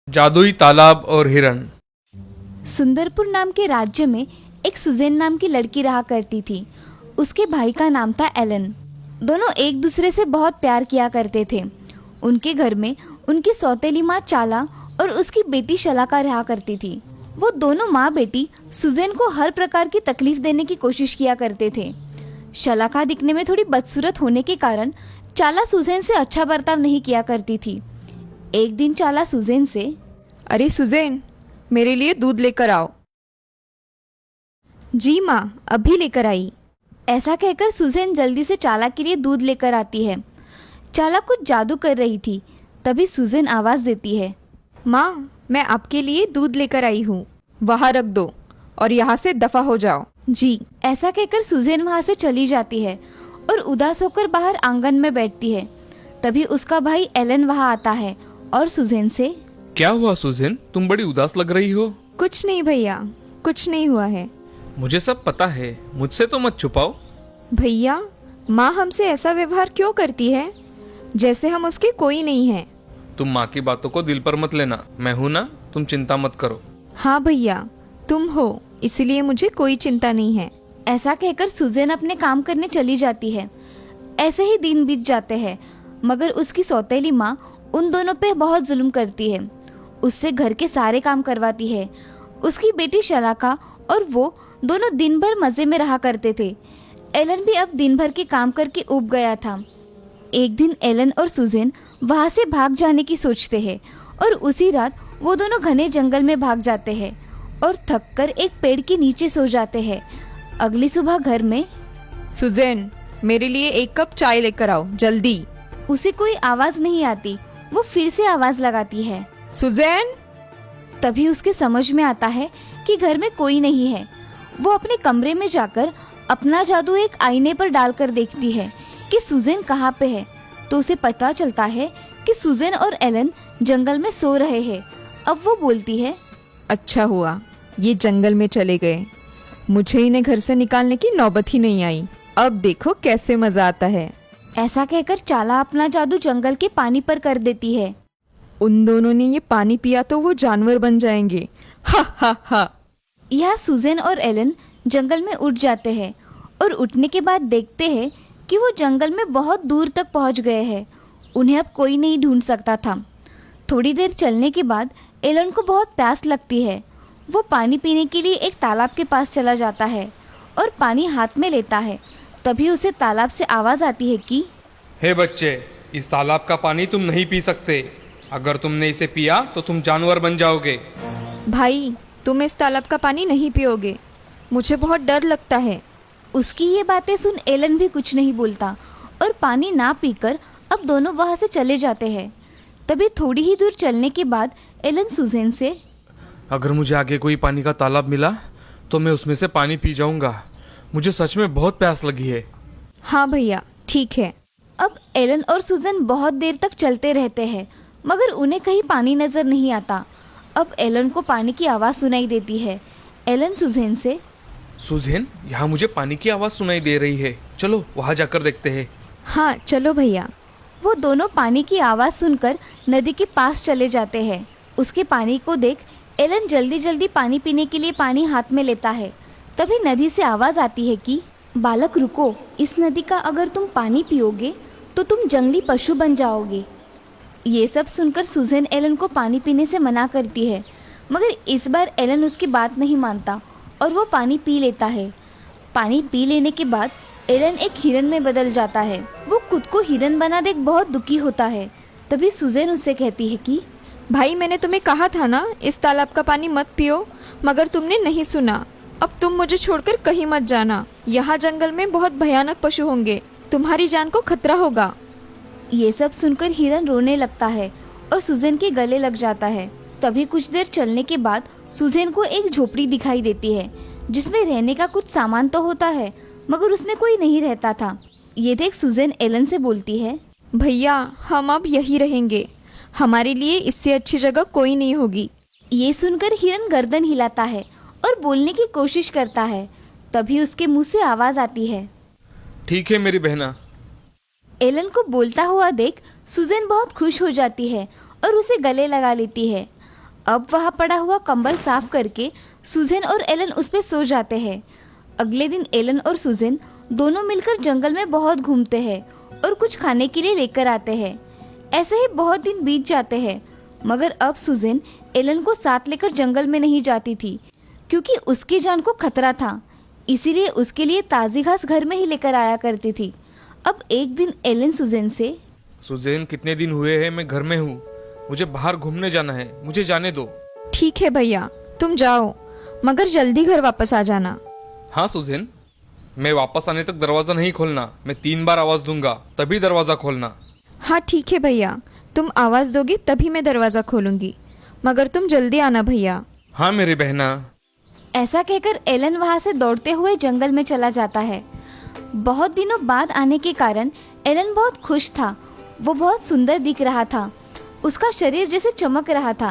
जादुई तालाब और हिरन। सुंदरपुर नाम के राज्य में एक सुजेन नाम की लड़की रहा करती थी। उसके भाई का नाम था एलन। दोनों एक दूसरे से बहुत प्यार किया करते थे। उनके घर में उनकी सौतेली माँ चाला और उसकी बेटी शलाका रहा करती थी। वो दोनों माँ बेटी सुजेन को हर प्रकार की तकलीफ देने की कोशिश किया करते थे। शलाका दिखने में थोड़ी बदसूरत होने के कारण चाला सुजेन से अच्छा बर्ताव नहीं किया करती थी। एक दिन चाला सुजेन से, अरे सुजैन, मेरे लिए दूध लेकर आओ। जी माँ, अभी लेकर आई। ऐसा कहकर सुजेन जल्दी से चाला के लिए दूध लेकर आती है। चाला कुछ जादू कर रही थी। तभी सुजेन आवाज देती है, माँ, मैं आपके लिए दूध लेकर आई हूँ। वहाँ रख दो और यहाँ से दफा हो जाओ। जी। ऐसा कहकर सुजेन वहाँ से चली जाती है और उदास होकर बाहर आंगन में बैठती है। तभी उसका भाई एलन वहाँ आता है और सुजेन से, क्या हुआ सुजेन, तुम बड़ी उदास लग रही हो। कुछ नहीं भैया, कुछ नहीं हुआ है। मुझे सब पता है, मुझसे तो मत छुपाओ। भैया, माँ हमसे ऐसा व्यवहार क्यों करती है, जैसे हम उसके कोई नहीं है। तुम माँ की बातों को दिल पर मत लेना, मैं हूं ना, तुम चिंता मत करो। हाँ भैया, तुम हो, इसलिए मुझे कोई चिंता नहीं है। ऐसा कहकर सुजेन अपने काम करने चली जाती है। ऐसे ही दिन बीत जाते हैं, मगर उसकी सौतेली माँ उन दोनों पे बहुत जुल्म करती है। उससे घर के सारे काम करवाती है। उसकी बेटी शलाका और वो दोनों दिन भर मजे में रहा करते थे। एलन भी अब दिन भर के काम करके ऊब गया था। एक दिन एलन और सुजेन वहाँ से भाग जाने की सोचते हैं और उसी रात वो दोनों घने जंगल में भाग जाते हैं और थककर एक पेड़ के नीचे सो जाते हैं। अगली सुबह घर में, सुजैन, मेरे लिए एक कप चाय लेकर आओ जल्दी। उसे कोई आवाज नहीं आती। वो फिर से आवाज लगाती है, सुजैन। तभी उसके समझ में आता है कि घर में कोई नहीं है। वो अपने कमरे में जाकर अपना जादू एक आईने पर डालकर देखती है कि सुजेन कहाँ पे है। तो उसे पता चलता है कि सुजेन और एलन जंगल में सो रहे हैं। अब वो बोलती है, अच्छा हुआ ये जंगल में चले गए, मुझे इन्हें घर से निकालने की नौबत ही नहीं आई। अब देखो कैसे मजा आता है। ऐसा कहकर चाला अपना जादू जंगल के पानी पर कर देती है। उन दोनों ने ये पानी पिया तो वो जानवर बन जाएंगे। हा हा हा। यह सुजेन और एलन जंगल में उठ जाते हैं और उठने के बाद देखते हैं कि वो जंगल में बहुत दूर तक पहुंच गए हैं। उन्हें अब कोई नहीं ढूंढ सकता था। थोड़ी देर चलने के बाद एलन को बहुत प्यास लगती है। वो पानी पीने के लिए एक तालाब के पास चला जाता है और पानी हाथ में लेता है। तभी उसे तालाब से आवाज आती है कि, हे बच्चे, इस तालाब का पानी तुम नहीं पी सकते। अगर तुमने इसे पिया तो तुम जानवर बन जाओगे। भाई, तुम इस तालाब का पानी नहीं पियोगे, मुझे बहुत डर लगता है। उसकी ये बातें सुन एलन भी कुछ नहीं बोलता और पानी ना पीकर अब दोनों वहाँ से चले जाते हैं। तभी थोड़ी ही दूर चलने के बाद एलन सुजेन से, अगर मुझे आगे कोई पानी का तालाब मिला तो मैं उसमें से पानी पी जाऊंगा। मुझे सच में बहुत प्यास लगी है। हाँ भैया, ठीक है। अब एलन और सुजेन बहुत देर तक चलते रहते हैं, मगर उन्हें कहीं पानी नजर नहीं आता। अब एलन को पानी की आवाज़ सुनाई देती है। एलन सुजेन से, सुजेन, यहाँ मुझे पानी की आवाज़ सुनाई दे रही है, चलो वहाँ जाकर देखते हैं। हाँ चलो भैया। वो दोनों पानी की आवाज़ सुनकर नदी के पास चले जाते हैं। उसके पानी को देख एलन जल्दी जल्दी पानी पीने के लिए पानी हाथ में लेता है। तभी नदी से आवाज़ आती है कि, बालक रुको, इस नदी का अगर तुम पानी पियोगे तो तुम जंगली पशु बन जाओगे। ये सब सुनकर सुजेन एलन को पानी पीने से मना करती है, मगर इस बार एलन उसकी बात नहीं मानता और वो पानी पी लेता है। पानी पी लेने के बाद एलन एक हिरन में बदल जाता है। वो खुद को हिरन बना देख बहुत दुखी होता है। तभी सुजेन उससे कहती है कि, भाई, मैंने तुम्हें कहा था ना इस तालाब का पानी मत पियो, मगर तुमने नहीं सुना। अब तुम मुझे छोड़कर कहीं मत जाना। यहाँ जंगल में बहुत भयानक पशु होंगे, तुम्हारी जान को खतरा होगा। ये सब सुनकर हिरन रोने लगता है और सुजेन के गले लग जाता है। तभी कुछ देर चलने के बाद सुजेन को एक झोपड़ी दिखाई देती है, जिसमें रहने का कुछ सामान तो होता है, मगर उसमें कोई नहीं रहता था। ये देख सुजेन एलन से बोलती है, भैया, हम अब यही रहेंगे, हमारे लिए इससे अच्छी जगह कोई नहीं होगी। ये सुनकर हिरन गर्दन हिलाता है और बोलने की कोशिश करता है। तभी उसके मुंह से आवाज आती है, ठीक है मेरी बहना। एलन को बोलता हुआ देख सुजेन बहुत खुश हो जाती है और उसे गले लगा लेती है। अब वहाँ पड़ा हुआ कंबल साफ करके सुजेन और एलन उस पे सो जाते हैं। अगले दिन एलन और सुजेन दोनों मिलकर जंगल में बहुत घूमते हैं और कुछ खाने के लिए लेकर आते हैं। ऐसे ही बहुत दिन बीत जाते हैं, मगर अब सुजेन एलन को साथ लेकर जंगल में नहीं जाती थी क्योंकि उसकी जान को खतरा था। इसीलिए उसके लिए ताज़ी घास घर में ही लेकर आया करती थी। अब एक दिन एलन सुजेन से, सुजेन कितने दिन हुए हैं मैं घर में हूँ, मुझे बाहर घूमने जाना है, मुझे जाने दो। ठीक है भैया, तुम जाओ, मगर जल्दी घर वापस आ जाना। हाँ सुजेन, मैं वापस आने तक दरवाज़ा नहीं खोलना। मैं 3 बार आवाज़ दूंगा तभी दरवाज़ा खोलना। हाँ ठीक है भैया, तुम आवाज़ दोगे तभी मैं दरवाज़ा खोलूंगी, मगर तुम जल्दी आना भैया। हाँ मेरी बहना। ऐसा कहकर एलन वहाँ से दौड़ते हुए जंगल में चला जाता है। बहुत दिनों बाद आने के कारण एलन बहुत खुश था। वो बहुत सुंदर दिख रहा था, उसका शरीर जैसे चमक रहा था।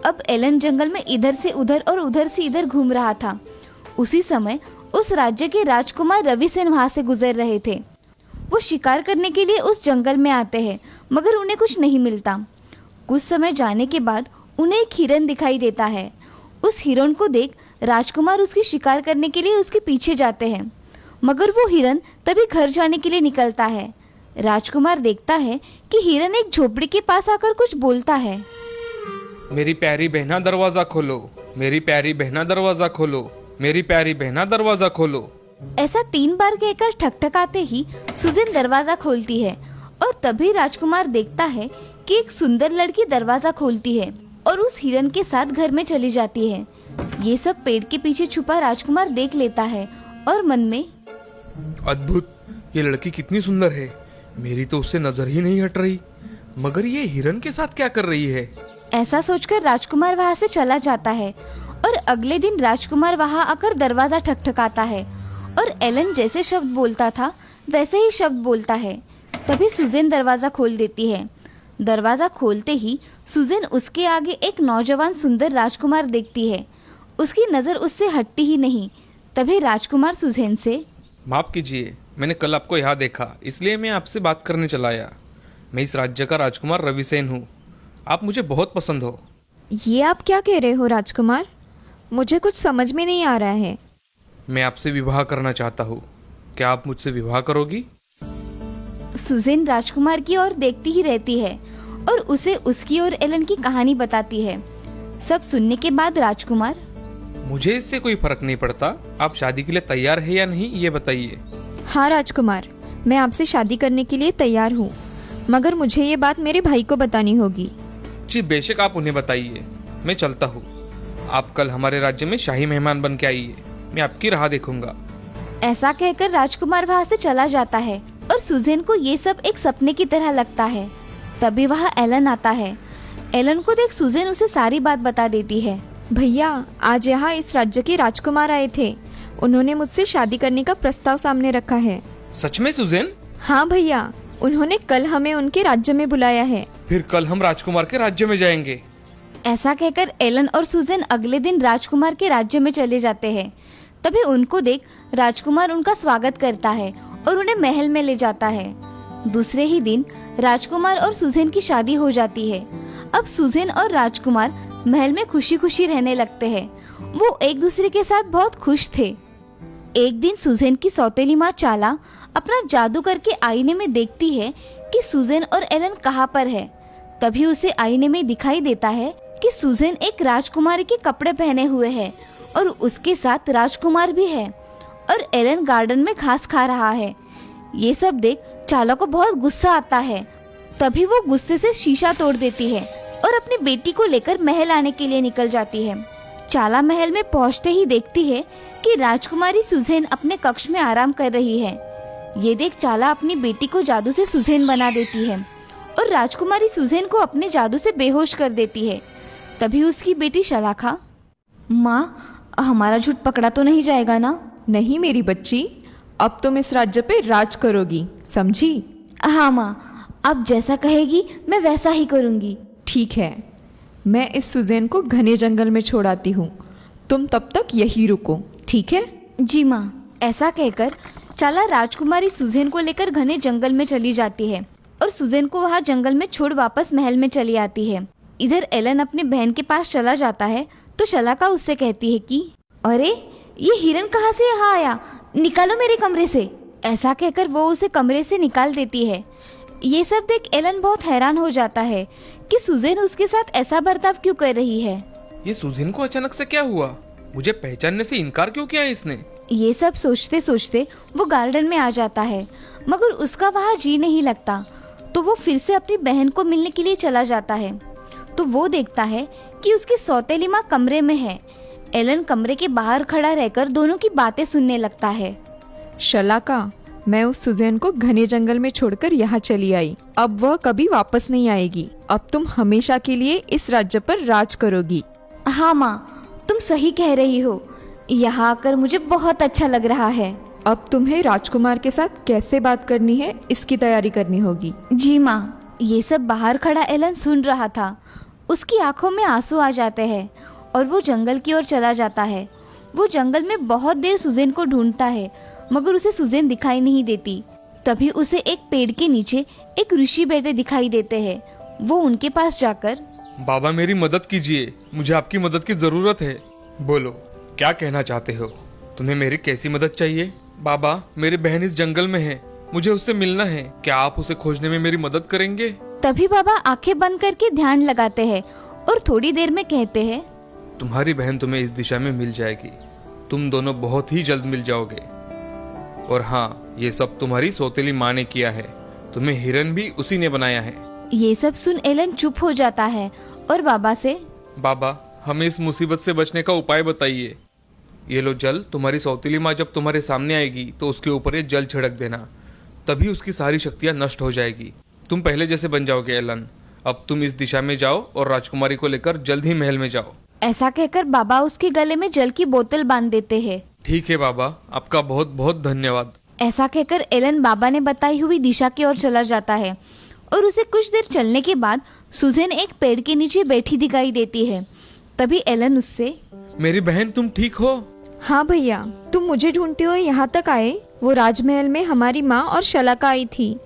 अब एलन जंगल में इधर से उधर और उधर से इधर घूम रहा था। उसी समय उस राज्य के राजकुमार रविसेन वहाँ से गुजर रहे थे। वो शिकार करने के लिए उस जंगल में आते हैं, मगर उन्हें कुछ नहीं मिलता। कुछ समय जाने के बाद उन्हें एक हिरन दिखाई देता है। उस हिरन को देख राजकुमार उसकी शिकार करने के लिए उसके पीछे जाते हैं, मगर वो हिरन तभी घर जाने के लिए निकलता है। राजकुमार देखता है कि हिरन एक झोपड़ी के पास आकर कुछ बोलता है। मेरी प्यारी बहना दरवाज़ा खोलो, मेरी प्यारी बहना दरवाज़ा खोलो, मेरी प्यारी बहना दरवाज़ा खोलो। ऐसा 3 बार कहकर ठकठकाते ही सुजेन दरवाजा खोलती है और तभी राजकुमार देखता है कि एक सुंदर लड़की दरवाजा खोलती है और उस हिरन के साथ घर में चली जाती है। ये सब पेड़ के पीछे छुपा राजकुमार देख लेता है और मन में, अद्भुत, ये लड़की कितनी सुंदर है, मेरी तो उससे नजर ही नहीं हट रही, मगर ये हिरन के साथ क्या कर रही है। ऐसा सोचकर राजकुमार वहाँ से चला जाता है और अगले दिन राजकुमार वहाँ आकर दरवाजा ठकठकाता है और एलन जैसे शब्द बोलता था वैसे ही शब्द बोलता है। तभी सुजेन दरवाजा खोल देती है। दरवाजा खोलते ही सुजेन उसके आगे एक नौजवान सुंदर राजकुमार देखती है। उसकी नज़र उससे हटती ही नहीं। तभी राजकुमार सुजेन से, माफ़ कीजिए, मैंने कल आपको यहाँ देखा, इसलिए मैं आपसे बात करने चला आया। मैं इस राज्य का राजकुमार रविसेन हूँ, आप मुझे बहुत पसंद हो। ये आप क्या कह रहे हो राजकुमार? मुझे कुछ समझ में नहीं आ रहा है। मैं आपसे विवाह करना चाहता हूँ, क्या आप मुझसे विवाह करोगी? सुजेन राजकुमार की ओर देखती ही रहती है और उसे उसकी और एलन की कहानी बताती है। सब सुनने के बाद राजकुमार, मुझे इससे कोई फर्क नहीं पड़ता, आप शादी के लिए तैयार है या नहीं ये बताइए। हाँ राजकुमार, मैं आपसे शादी करने के लिए तैयार हूँ, मगर मुझे ये बात मेरे भाई को बतानी होगी। जी बेशक, आप उन्हें बताइए, मैं चलता हूँ। आप कल हमारे राज्य में शाही मेहमान बन के आइए, मैं आपकी राह देखूंगा। ऐसा कहकर राजकुमार वहाँ से चला जाता है और सुजेन को ये सब एक सपने की तरह लगता है। तभी वहाँ एलन आता है। एलन को देख सुजेन उसे सारी बात बता देती है। भैया, आज यहाँ इस राज्य के राजकुमार आए थे, उन्होंने मुझसे शादी करने का प्रस्ताव सामने रखा है। सच में सुजेन? हाँ भैया, उन्होंने कल हमें उनके राज्य में बुलाया है। फिर कल हम राजकुमार के राज्य में जाएंगे। ऐसा कहकर एलन और सुजेन अगले दिन राजकुमार के राज्य में चले जाते हैं। तभी उनको देख राजकुमार उनका स्वागत करता है और उन्हें महल में ले जाता है। दूसरे ही दिन राजकुमार और सुजेन की शादी हो जाती है। अब सुजेन और राजकुमार महल में खुशी खुशी रहने लगते हैं। वो एक दूसरे के साथ बहुत खुश थे। एक दिन सुजेन की सौतेली माँ चाला अपना जादू करके आईने में देखती है कि सुजेन और एलन कहाँ पर है। तभी उसे आईने में दिखाई देता है कि सुजेन एक राजकुमारी के कपड़े पहने हुए है और उसके साथ राजकुमार भी है और एलन गार्डन में घास खा रहा है। ये सब देख चाला को बहुत गुस्सा आता है। तभी वो गुस्से से शीशा तोड़ देती है और अपनी बेटी को लेकर महल आने के लिए निकल जाती है। चाला महल में पहुंचते ही देखती है कि राजकुमारी सुजेन अपने कक्ष में आराम कर रही है। ये देख चाला अपनी बेटी को जादू से सुजेन बना देती है और राजकुमारी सुजेन को अपने जादू से बेहोश कर देती है। तभी उसकी बेटी शलाखा, माँ, हमारा झूठ पकड़ा तो नहीं जाएगा ना? नहीं मेरी बच्ची, अब तुम इस राज्य पे राज करोगी, समझी? हाँ माँ, अब जैसा कहेगी मैं वैसा ही करूँगी। ठीक है, मैं इस सुजेन को घने जंगल में छोड़ाती हूँ, तुम तब तक यही रुको, ठीक है? जी माँ। ऐसा कहकर चाला राजकुमारी सुजेन को लेकर घने जंगल में चली जाती है और सुजेन को वहाँ जंगल में छोड़ वापस महल में चली आती है। इधर एलन अपनी बहन के पास चला जाता है तो शलाका उससे कहती है कि अरे ये हिरन कहाँ से यहाँ आया, निकालो मेरे कमरे से। ऐसा कहकर वो उसे कमरे से निकाल देती है। ये सब देख एलन बहुत हैरान हो जाता है कि सुजैन उसके साथ ऐसा बर्ताव क्यों कर रही है। ये सुजैन को अचानक से क्या हुआ? मुझे पहचानने से इनकार क्यों किया इसने? ये सब सोचते सोचते वो गार्डन में आ जाता है, मगर उसका वहाँ जी नहीं लगता। तो वो फिर से अपनी बहन को मिलने के लिए चला जाता है। तो वो देखता है कि उसकी सौतेली माँ कमरे में है। एलन कमरे के बाहर खड़ा रहकर दोनों की बातें सुनने लगता है। शलाका, मैं उस सुजैन को घने जंगल में छोड़कर यहाँ चली आई। अब वह कभी वापस नहीं आएगी। अब तुम हमेशा के लिए इस राज्य पर राज करोगी। हाँ माँ, तुम सही कह रही हो। यहाँ आकर मुझे बहुत अच्छा लग रहा है। अब तुम्हें राजकुमार के साथ कैसे बात करनी है इसकी तैयारी करनी होगी। जी माँ। ये सब बाहर खड़ा एलन सुन रहा था। उसकी आंखों में आंसू आ जाते हैं और वो जंगल की ओर चला जाता है। वो जंगल में बहुत देर सुजैन को ढूंढता है, मगर उसे सुजैन दिखाई नहीं देती। तभी उसे एक पेड़ के नीचे एक ऋषि बैठे दिखाई देते हैं। वो उनके पास जाकर, बाबा मेरी मदद कीजिए, मुझे आपकी मदद की जरूरत है। बोलो, क्या कहना चाहते हो? तुम्हें मेरी कैसी मदद चाहिए? बाबा, मेरी बहन इस जंगल में है, मुझे उससे मिलना है। क्या आप उसे खोजने में मेरी मदद करेंगे? तभी बाबा आंखें बंद करके ध्यान लगाते हैं और थोड़ी देर में कहते हैं, तुम्हारी बहन तुम्हें इस दिशा में मिल जाएगी। तुम दोनों बहुत ही जल्द मिल जाओगे। और हाँ, ये सब तुम्हारी सौतेली माँ ने किया है। तुम्हें हिरन भी उसी ने बनाया है। ये सब सुन एलन चुप हो जाता है और बाबा से, बाबा, हमें इस मुसीबत से बचने का उपाय बताइए। ये लो जल। तुम्हारी सौतेली माँ जब तुम्हारे सामने आएगी तो उसके ऊपर ये जल छिड़क देना, तभी उसकी सारी शक्तियाँ नष्ट हो जाएगी। तुम पहले जैसे बन जाओगे एलन। अब तुम इस दिशा में जाओ और राजकुमारी को लेकर जल्द ही महल में जाओ। ऐसा कहकर बाबा उसके गले में जल की बोतल बांध देते हैं। ठीक है बाबा, आपका बहुत बहुत धन्यवाद। ऐसा कहकर एलन बाबा ने बताई हुई दिशा की ओर चला जाता है और उसे कुछ देर चलने के बाद सुजैन एक पेड़ के नीचे बैठी दिखाई देती है। तभी एलन उससे, मेरी बहन, तुम ठीक हो? हाँ भैया, तुम मुझे ढूंढते हुए यहाँ तक आए। वो राजमहल में हमारी माँ और शलाका आई थी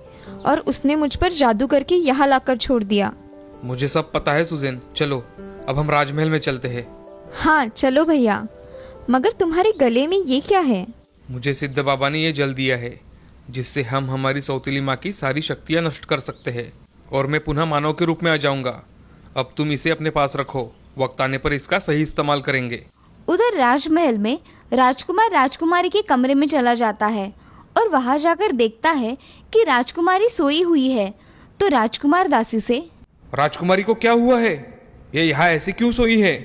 और उसने मुझ पर जादू करके यहाँ लाकर छोड़ दिया। मुझे सब पता है सुजैन। चलो अब हम राजमहल में चलते हैं। हाँ चलो भैया, मगर तुम्हारे गले में ये क्या है? मुझे सिद्ध बाबा ने ये जल दिया है, जिससे हम हमारी सौतेली माँ की सारी शक्तियाँ नष्ट कर सकते हैं और मैं पुनः मानव के रूप में आ जाऊंगा। अब तुम इसे अपने पास रखो, वक्त आने पर इसका सही इस्तेमाल करेंगे। उधर राजमहल में राजकुमार राजकुमारी के कमरे में चला जाता है और वहां जाकर देखता है कि राजकुमारी सोई हुई है। तो राजकुमार दासी से, राजकुमारी को क्या हुआ है? ये यहाँ ऐसे क्यों सोई है?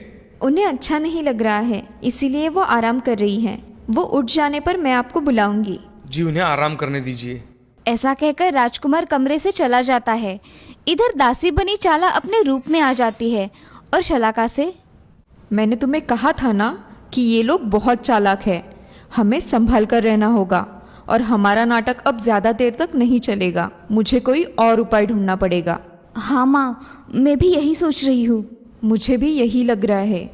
उन्हें अच्छा नहीं लग रहा है, इसीलिए वो आराम कर रही हैं। वो उठ जाने पर मैं आपको बुलाऊंगी। जी, उन्हें आराम करने दीजिए। ऐसा कहकर राजकुमार कमरे से चला जाता है। इधर दासी बनी चाला अपने रूप में आ जाती है और शलाका से, मैंने तुम्हें कहा था ना कि ये लोग बहुत चालाक है। हमें संभल कर रहना होगा और हमारा नाटक अब ज्यादा देर तक नहीं चलेगा। मुझे कोई और उपाय ढूंढना पड़ेगा। हाँ माँ, मैं भी यही सोच रही हूँ। मुझे भी यही लग रहा है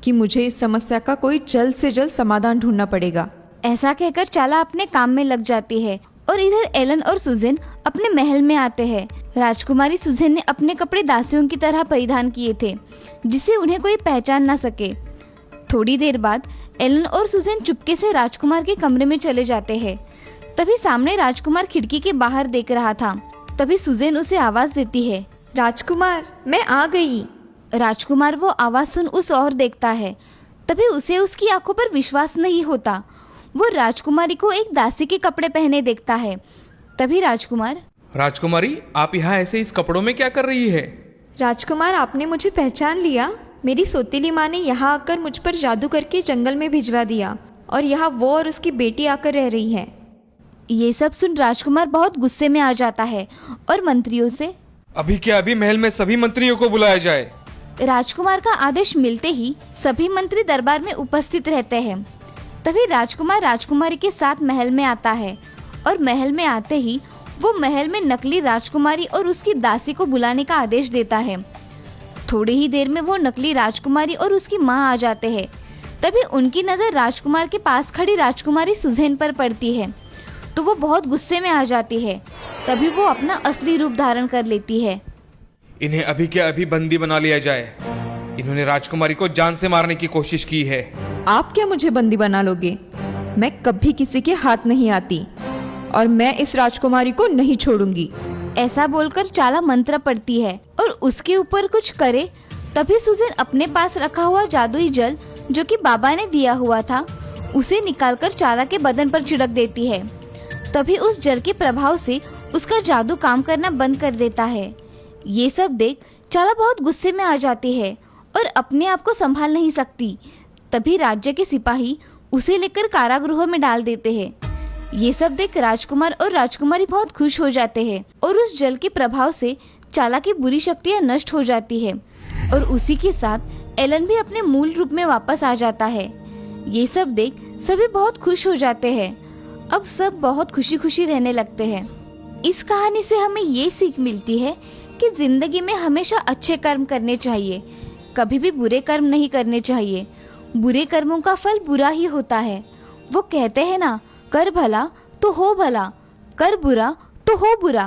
कि मुझे इस समस्या का कोई जल्द से जल्द समाधान ढूंढना पड़ेगा। ऐसा कहकर चाला अपने काम में लग जाती है और इधर एलन और सुजैन अपने महल में आते हैं। राजकुमारी सुजैन ने अपने कपड़े दासियों की तरह परिधान किए थे, जिससे उन्हें कोई पहचान ना सके। थोड़ी देर बाद एलन और सुजैन चुपके से राजकुमार के कमरे में चले जाते हैं। तभी सामने राजकुमार खिड़की के बाहर देख रहा था। तभी सुजैन उसे आवाज देती है, राजकुमार, मैं आ गई। राजकुमार वो आवाज सुन उस ओर देखता है। तभी उसे उसकी आंखों पर विश्वास नहीं होता। वो राजकुमारी को एक दासी के कपड़े पहने देखता है। तभी राजकुमार, राजकुमारी, आप यहाँ ऐसे इस कपड़ों में क्या कर रही है? राजकुमार, आपने मुझे पहचान लिया। मेरी सौतेली माँ ने यहाँ आकर मुझ पर जादू करके जंगल में भिजवा दिया और यहाँ वो और उसकी बेटी आकर रह रही है। ये सब सुन राजकुमार बहुत गुस्से में आ जाता है और मंत्रियों से, अभी क्या अभी महल में सभी मंत्रियों को बुलाया जाए। राजकुमार का आदेश मिलते ही सभी मंत्री दरबार में उपस्थित रहते हैं। तभी राजकुमार राजकुमारी के साथ महल में आता है और महल में आते ही वो महल में नकली राजकुमारी और उसकी दासी को बुलाने का आदेश देता है। थोड़ी ही देर में वो नकली राजकुमारी और उसकी माँ आ जाते हैं। तभी उनकी नज़र राजकुमार के पास खड़ी राजकुमारी सुजैन पर पड़ती है, तो वो बहुत गुस्से में आ जाती है। तभी वो अपना असली रूप धारण कर लेती है। इन्हें अभी के अभी बंदी बना लिया जाए। इन्होंने राजकुमारी को जान से मारने की कोशिश की है। आप क्या मुझे बंदी बना लोगे? मैं कभी किसी के हाथ नहीं आती और मैं इस राजकुमारी को नहीं छोड़ूंगी। ऐसा बोलकर चाला मंत्र पढ़ती है और उसके ऊपर कुछ करे। तभी सुजैन अपने पास रखा हुआ जादुई जल जो कि बाबा ने दिया हुआ था उसे निकालकर चाला के बदन पर छिड़क देती है। तभी उस जल के प्रभाव से उसका जादू काम करना बंद कर देता है। ये सब देख चाला बहुत गुस्से में आ जाती है और अपने आप को संभाल नहीं सकती। तभी राज्य के सिपाही उसे लेकर कारागृह में डाल देते हैं। ये सब देख राजकुमार और राजकुमारी बहुत खुश हो जाते हैं और उस जल के प्रभाव से चाला की बुरी शक्तियां नष्ट हो जाती है और उसी के साथ एलन भी अपने मूल रूप में वापस आ जाता है। ये सब देख सभी बहुत खुश हो जाते हैं। अब सब बहुत खुशी खुशी रहने लगते हैं। इस कहानी से हमें ये सीख मिलती है कि जिंदगी में हमेशा अच्छे कर्म करने चाहिए, कभी भी बुरे कर्म नहीं करने चाहिए। बुरे कर्मों का फल बुरा ही होता है। वो कहते हैं ना, कर भला तो हो भला, कर बुरा तो हो बुरा।